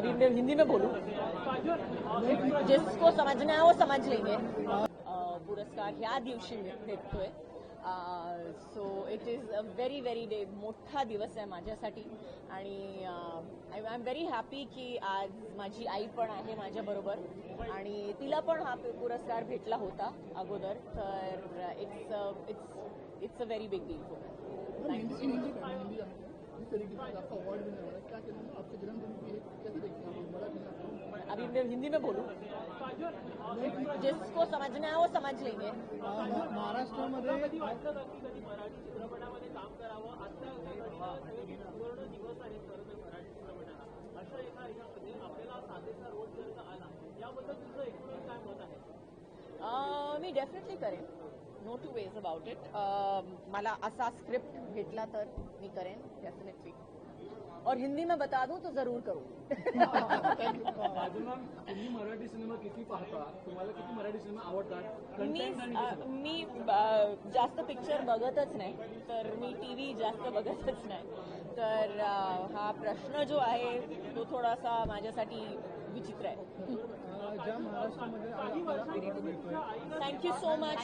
अभी मैं हिंदी में बोलूं, जिसको समझना है वो समझ लेंगे. पुरस्कार ह्या दिवशी भेटतोय. So it is a very very day, मोठा दिवस आहे माझ्यासाठी. आणि आय एम व्हेरी हॅपी की आज माझी आई पण आहे माझ्याबरोबर आणि तिला पण हा पुरस्कार भेटला होता अगोदर. तर it's a very big deal for अभी मैं हिंदी में बोलूं, जिसको समझना है वो समझ लेंगे. महाराष्ट्रामध्ये मराठी चित्रपटामध्ये काम करावं पूर्ण दिवस आहे अशा एका ह्याच्यामध्ये आपल्याला साधेचा रोल जर का आला याबद्दल तुझं एकूण काय मत आहे? मी डेफिनेटली करेन, no two ways about it. मला असा स्क्रिप्ट भेटला तर मी करेन डेफिनेटली. और हिंदी में बता दूं तो जरूर करूं. तुम्ही मराठी सिनेमा किती पाहता? तुम्हाला किती मराठी सिनेमा आवडतात? मी जास्त पिक्चर बघतच नाही, तर मी टीव्ही जास्त बघतच नाही. तर हा प्रश्न जो आहे तो थोडासा माझ्यासाठी विचित्र आहे. ज्या महाराष्ट्रामध्ये थँक्यू सो मच.